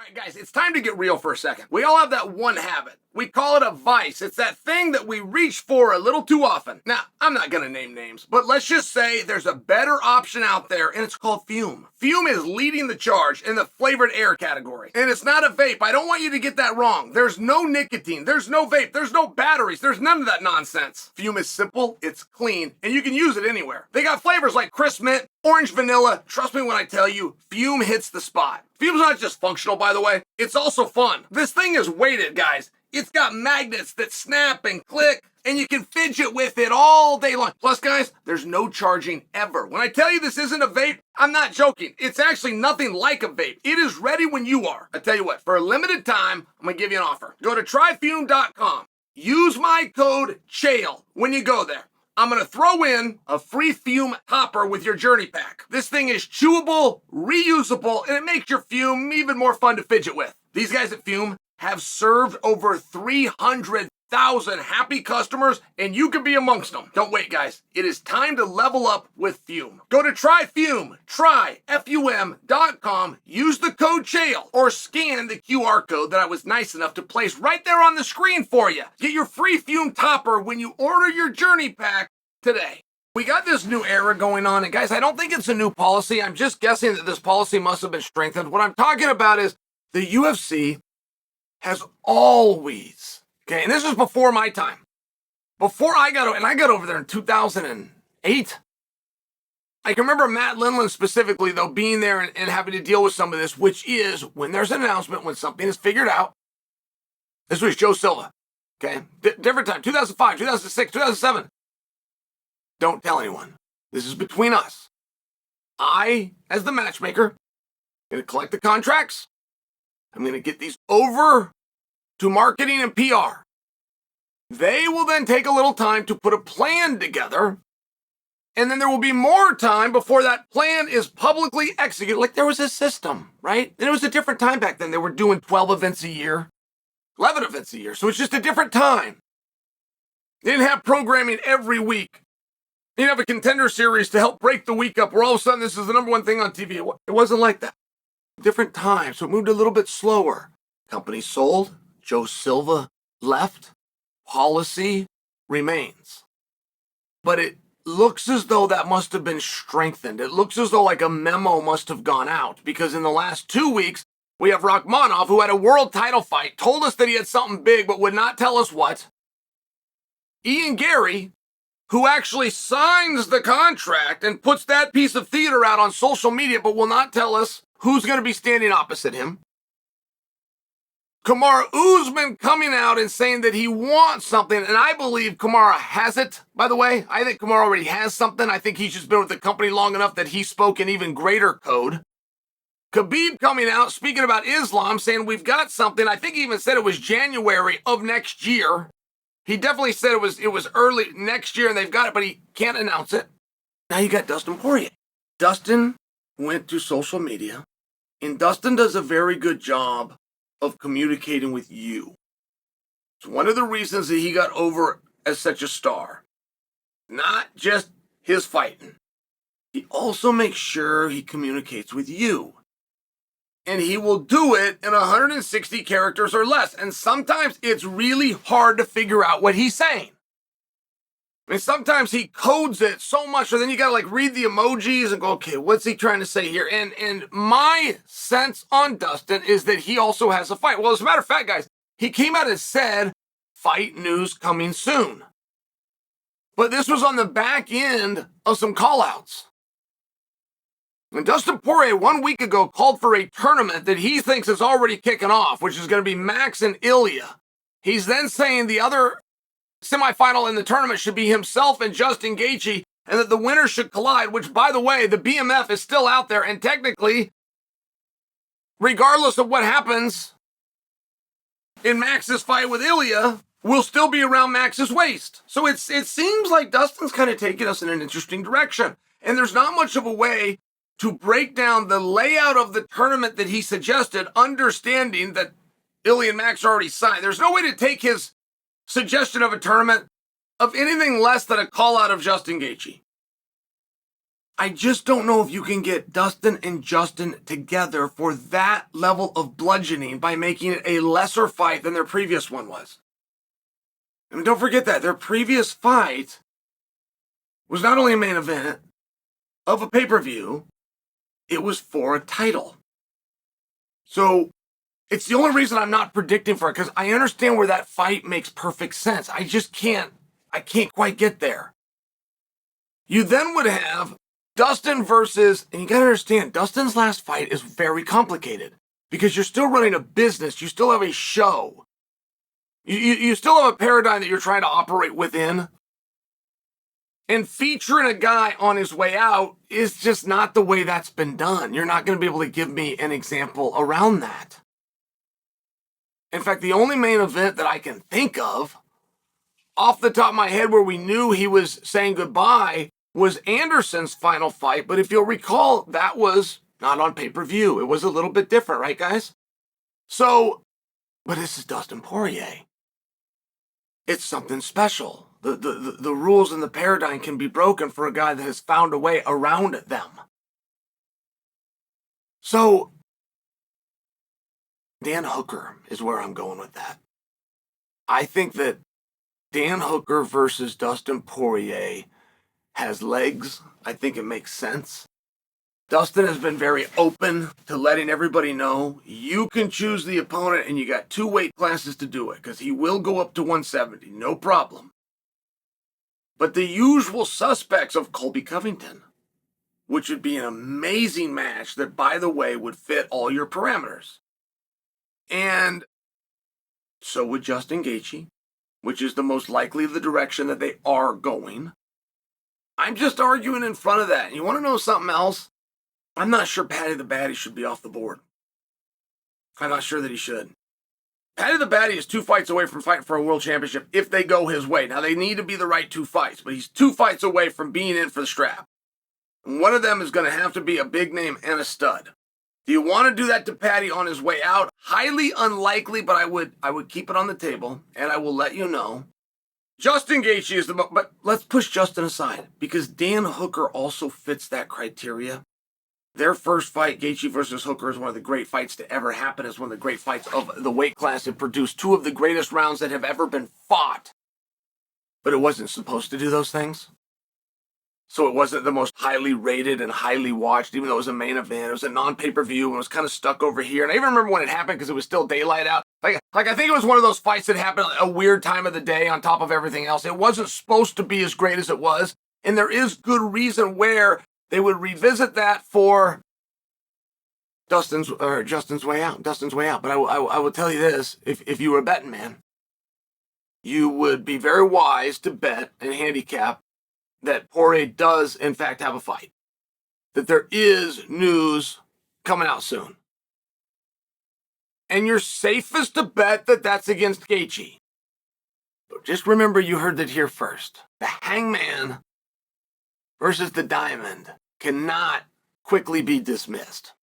All right, guys, it's time to get real for a second. We all have that one habit. We call it a vice. It's that thing that we reach for a little too often. Now, I'm not going to name names, but let's just say there's a better option out there, and it's called Fume. Fume is leading the charge in the flavored air category. And it's not a vape. I don't want you to get that wrong. There's no nicotine. There's no vape. There's no batteries. There's none of that nonsense. Fume is simple, it's clean, and you can use it anywhere. They got flavors like crisp mint, orange vanilla. Trust me when I tell you, Fume hits the spot. Fume's not just functional, by the way. It's also fun. This thing is weighted, guys. It's got magnets that snap and click, and you can fidget with it all day long. Plus, guys, there's no charging ever. When I tell you this isn't a vape, I'm not joking. It's actually nothing like a vape. It is ready when you are. I tell you what, for a limited time, I'm going to give you an offer. Go to tryfume.com. Use my code Chael when you go there. I'm going to throw in a free Fume topper with your journey pack. This thing is chewable, reusable, and it makes your Fume even more fun to fidget with. These guys at Fume have served over 300,000 happy customers, and you can be amongst them. Don't wait, guys. It is time to level up with Fume. Go to tryfume, tryfum.com, use the code Chael, or scan the QR code that I was nice enough to place right there on the screen for you. Get your free Fume topper when you order your journey pack today. We got this new era going on, and guys, I don't think it's a new policy. I'm just guessing that this policy must have been strengthened. What I'm talking about is the UFC has always, okay, and this is before my time. Before I got over there in 2008. I can remember Matt Lindland specifically, though, being there and having to deal with some of this, which is when there's an announcement, when something is figured out. This was Joe Silva, okay? Different time, 2005, 2006, 2007. Don't tell anyone. This is between us. I, as the matchmaker, going to collect the contracts. I'm going to get these over to marketing and PR. They will then take a little time to put a plan together, and then there will be more time before that plan is publicly executed. Like there was a system, right? And it was a different time back then. They were doing 12 events a year, 11 events a year. So it's just a different time. They didn't have programming every week. They didn't have a contender series to help break the week up where all of a sudden this is the number one thing on TV. It wasn't like that. Different time, so it moved a little bit slower. Company sold, Joe Silva left, policy remains. But it looks as though that must have been strengthened. It looks as though like a memo must have gone out, because in the last 2 weeks, we have Rakhmonov, who had a world title fight, told us that he had something big, but would not tell us what. Ian Gary, who actually signs the contract and puts that piece of theater out on social media, but will not tell us who's going to be standing opposite him. Kamaru Usman coming out and saying that he wants something, and I believe Kamaru has it, by the way. I think Kamaru already has something. I think he's just been with the company long enough that he spoke in even greater code. Khabib coming out, speaking about Islam, saying we've got something. I think he even said it was January of next year. He definitely said it was early next year and they've got it, but he can't announce it. Now you got Dustin Poirier. Dustin went to social media, and Dustin does a very good job of communicating with you. It's one of the reasons that he got over as such a star. Not just his fighting. He also makes sure he communicates with you. And he will do it in 160 characters or less. And sometimes it's really hard to figure out what he's saying. I mean, sometimes he codes it so much, so then you gotta like read the emojis and go, okay, what's he trying to say here? And my sense on Dustin is that he also has a fight. Well, as a matter of fact, guys, he came out and said, fight news coming soon. But this was on the back end of some call-outs. And Dustin Poirier 1 week ago called for a tournament that he thinks is already kicking off, which is going to be Max and Ilya. He's then saying the other semifinal in the tournament should be himself and Justin Gaethje, and that the winners should collide, which, by the way, the BMF is still out there, and technically, regardless of what happens in Max's fight with Ilya, will still be around Max's waist. So it seems like Dustin's kind of taking us in an interesting direction, and there's not much of a way to break down the layout of the tournament that he suggested, understanding that Ilya and Max are already signed. There's no way to take his suggestion of a tournament of anything less than a call out of Justin Gaethje. I just don't know if you can get Dustin and Justin together for that level of bludgeoning by making it a lesser fight than their previous one was. I mean, don't forget that. Their previous fight was not only a main event of a pay-per-view, it was for a title. So it's the only reason I'm not predicting for it, because I understand where that fight makes perfect sense. I can't quite get there. You then would have Dustin versus, and you gotta understand, Dustin's last fight is very complicated because you're still running a business. You still have a show. You still have a paradigm that you're trying to operate within. And featuring a guy on his way out is just not the way that's been done. You're not going to be able to give me an example around that. In fact, the only main event that I can think of off the top of my head where we knew he was saying goodbye was Anderson's final fight. But if you'll recall, that was not on pay-per-view. It was a little bit different, right, guys? So, but this is Dustin Poirier. It's something special. The rules and the paradigm can be broken for a guy that has found a way around them. So, Dan Hooker is where I'm going with that. I think that Dan Hooker versus Dustin Poirier has legs. I think it makes sense. Dustin has been very open to letting everybody know you can choose the opponent and you got 2 weight classes to do it, because he will go up to 170, no problem. But the usual suspects of Colby Covington, which would be an amazing match that, by the way, would fit all your parameters. And so would Justin Gaethje, which is the most likely the direction that they are going. I'm just arguing in front of that. And you want to know something else? I'm not sure Paddy the Baddy should be off the board. I'm not sure that he should. Paddy the Baddy is 2 fights away from fighting for a world championship if they go his way. Now, they need to be the right 2 fights, but he's 2 fights away from being in for the strap. And one of them is going to have to be a big name and a stud. Do you want to do that to Paddy on his way out? Highly unlikely, but I would keep it on the table, and I will let you know. Justin Gaethje is but let's push Justin aside, because Dan Hooker also fits that criteria. Their first fight, Gaethje versus Hooker, is one of the great fights to ever happen. It's one of the great fights of the weight class. It produced 2 of the greatest rounds that have ever been fought. But it wasn't supposed to do those things. So it wasn't the most highly rated and highly watched, even though it was a main event. It was a non-pay-per-view and it was kind of stuck over here. And I even remember when it happened because it was still daylight out. Like I think it was one of those fights that happened at a weird time of the day on top of everything else. It wasn't supposed to be as great as it was. And there is good reason where they would revisit that for Justin's way out. But I will tell you this, if you were a betting man, you would be very wise to bet and handicap that Poirier does, in fact, have a fight. That there is news coming out soon. And you're safest to bet that that's against Gaethje. But just remember you heard it here first. The Hangman versus the Diamond cannot quickly be dismissed.